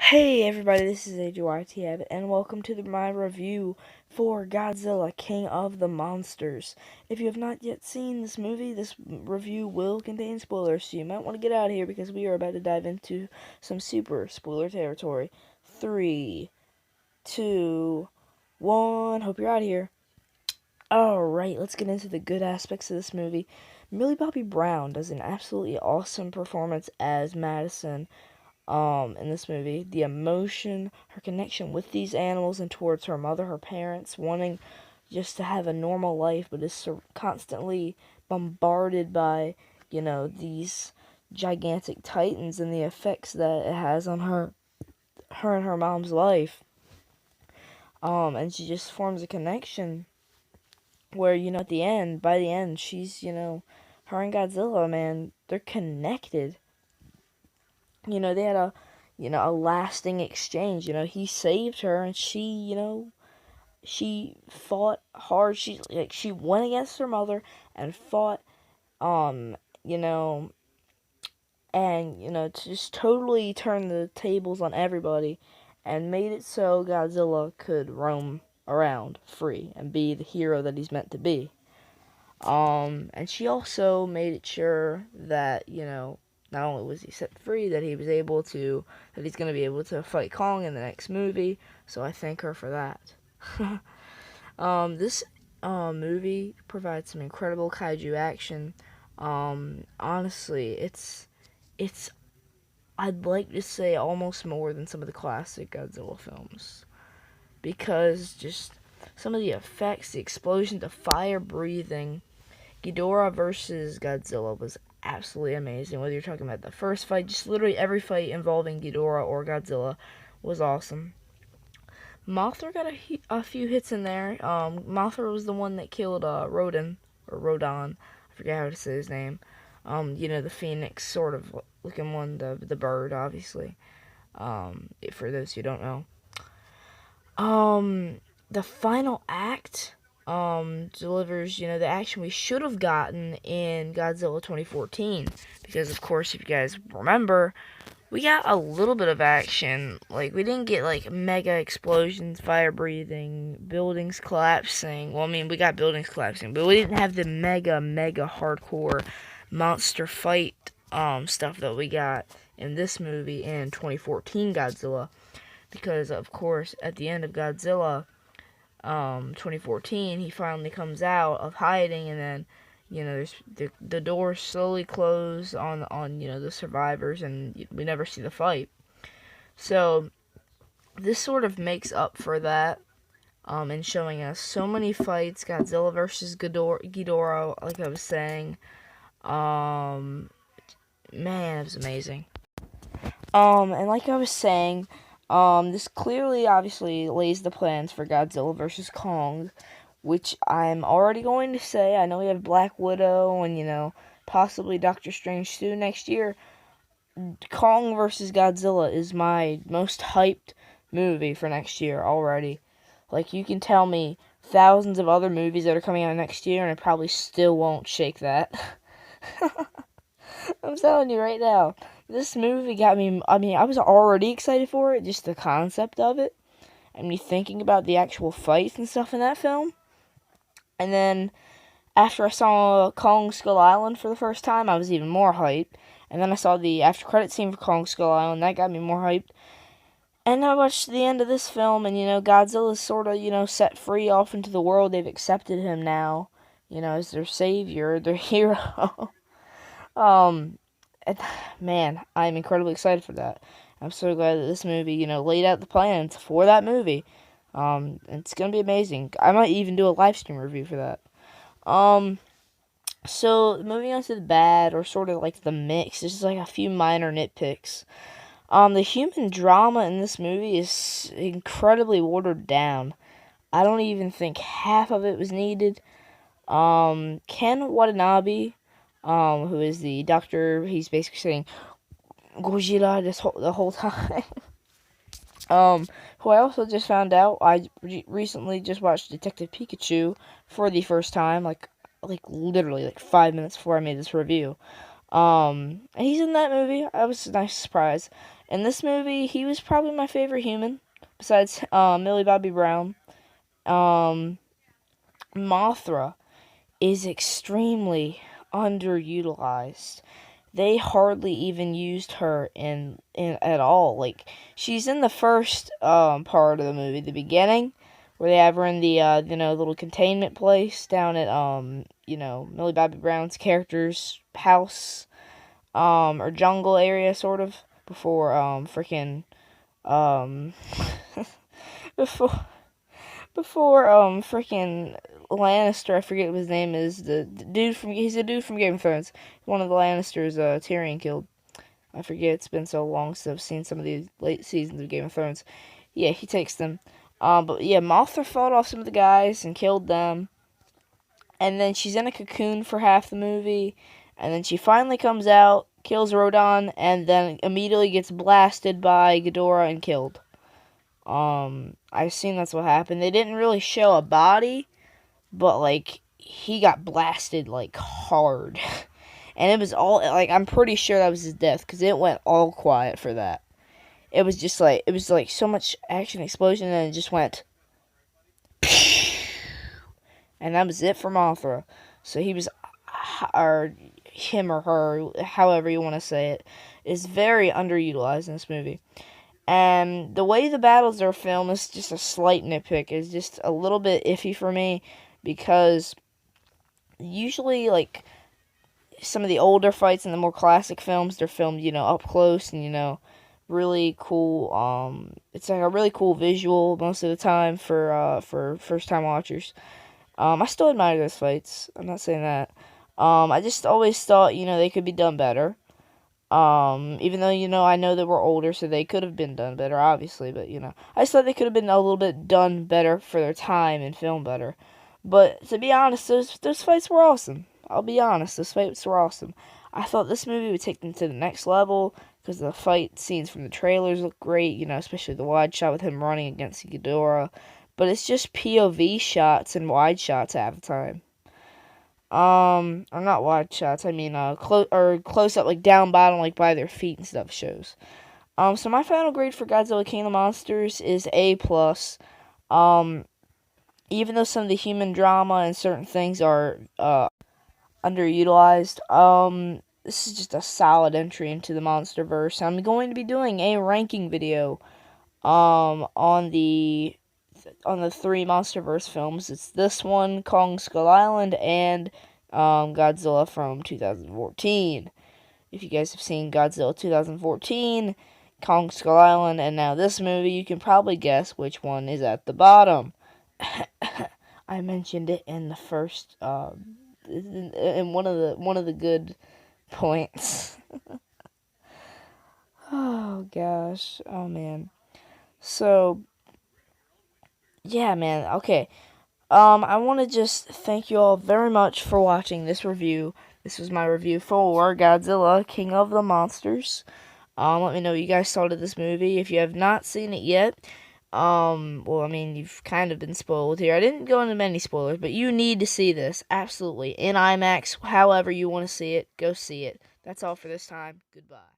Hey everybody, this is AJYT and welcome to my review for Godzilla, King of the Monsters. If you have not yet seen this movie, this review will contain spoilers, so you might want to get out of here because we are about to dive into some super spoiler territory. 3, 2, 1, hope you're out of here. Alright, let's get into the good aspects of this movie. Millie Bobby Brown does an absolutely awesome performance as Madison in this movie. The emotion, her connection with these animals and towards her mother, her parents, wanting just to have a normal life, but is constantly bombarded by, these gigantic titans and the effects that it has on her and her mom's life. And she just forms a connection where, at the end, by the end, she's, her and Godzilla, man, they're connected. They had a lasting exchange. He saved her and she fought hard. She went against her mother and fought, um, you know, to just totally turn the tables on everybody and made it so Godzilla could roam around free and be the hero that he's meant to be. And she also made it sure that, not only was he set free, that he's going to be able to fight Kong in the next movie. So I thank her for that. This movie provides some incredible kaiju action. Honestly, it's I'd like to say almost more than some of the classic Godzilla films because just some of the effects, the explosions, the fire breathing. Ghidorah versus Godzilla was absolutely amazing. Whether you're talking about the first fight, just literally every fight involving Ghidorah or Godzilla was awesome. Mothra got a few hits in there. Mothra was the one that killed Rodin, or Rodon. I forget how to say his name. The phoenix sort of looking one, the bird, obviously. For those who don't know. The final act delivers, the action we should have gotten in Godzilla 2014. Because, of course, if you guys remember, we got a little bit of action. Like, we didn't get, mega explosions, fire breathing, buildings collapsing. Well, I mean, we got buildings collapsing, but we didn't have the mega hardcore monster fight stuff that we got in this movie in 2014 Godzilla. Because, of course, at the end of Godzilla 2014, he finally comes out of hiding, and then there's the doors slowly close on the survivors, and we never see the fight. So this sort of makes up for that, in showing us so many fights. Godzilla versus Ghidorah, like I was saying, man, it was amazing. And like I was saying, this clearly, obviously, lays the plans for Godzilla vs. Kong, which I'm already going to say. I know we have Black Widow and, possibly Doctor Strange 2 next year. Kong vs. Godzilla is my most hyped movie for next year already. Like, you can tell me thousands of other movies that are coming out next year, and I probably still won't shake that. I'm telling you right now. This movie got me, I was already excited for it, just the concept of it, and me thinking about the actual fights and stuff in that film. And then, after I saw Kong Skull Island for the first time, I was even more hyped. And then I saw the after credit scene for Kong Skull Island, that got me more hyped. And I watched the end of this film, and, Godzilla's sort of, set free off into the world. They've accepted him now, as their savior, their hero. um, and, man, I'm incredibly excited for that. I'm so glad that this movie, laid out the plans for that movie. It's gonna be amazing. I might even do a live stream review for that. So moving on to the bad, or sort of like the mix, there's just like a few minor nitpicks. The human drama in this movie is incredibly watered down. I don't even think half of it was needed. Ken Watanabe, who is the doctor, he's basically saying Godzilla the whole time. Who I also just found out, I recently just watched Detective Pikachu for the first time, like literally 5 minutes before I made this review. And he's in that movie. I was a nice surprise. In this movie, he was probably my favorite human, besides Millie Bobby Brown. Um, Mothra is extremely underutilized. They hardly even used her in at all. Like, she's in the first part of the movie, the beginning, where they have her in the little containment place down at Millie Bobby Brown's character's house, or jungle area sort of, before freaking um before freaking Lannister, I forget what his name is, the dude from, he's a dude from Game of Thrones, one of the Lannisters, Tyrion killed. I forget, it's been so long since I've seen some of these late seasons of Game of Thrones. Yeah, he takes them. But yeah, Mothra fought off some of the guys and killed them. And then she's in a cocoon for half the movie. And then she finally comes out, kills Rodon, and then immediately gets blasted by Ghidorah and killed. I assume that's what happened. They didn't really show a body, but like he got blasted like hard. And it was all like, I'm pretty sure that was his death because it went all quiet for that. It was just like, it was like so much action explosion and it just went and that was it for Mothra. So he was, or him or her, however you want to say it, is very underutilized in this movie. And the way the battles are filmed is just a slight nitpick. It's just a little bit iffy for me because usually, like, some of the older fights in the more classic films, they're filmed, up close and, really cool. It's like a really cool visual most of the time for first time watchers. I still admire those fights. I'm not saying that. I just always thought, they could be done better. Even though, I know they were older, so they could have been done better, obviously, but, I just thought they could have been a little bit done better for their time and filmed better. But, to be honest, those fights were awesome. I'll be honest, those fights were awesome. I thought this movie would take them to the next level, because the fight scenes from the trailers look great, especially the wide shot with him running against Ghidorah. But it's just POV shots and wide shots half the time. Or not wide shots. I mean, close up, like down bottom, like by their feet and stuff shows. So my final grade for Godzilla King of the Monsters is A plus. Even though some of the human drama and certain things are underutilized, this is just a solid entry into the MonsterVerse. I'm going to be doing a ranking video, on the three MonsterVerse films. It's this one, Kong Skull Island, and Godzilla from 2014. If you guys have seen Godzilla 2014, Kong Skull Island, and now this movie, you can probably guess which one is at the bottom. I mentioned it in the first, in one of the good points. Oh gosh, oh man. So yeah, man. Okay. I want to just thank you all very much for watching this review. This was my review for Godzilla, King of the Monsters. Let me know what you guys thought of this movie. If you have not seen it yet, well, I mean, you've kind of been spoiled here. I didn't go into many spoilers, but you need to see this, absolutely, in IMAX, however you want to see it, go see it. That's all for this time. Goodbye.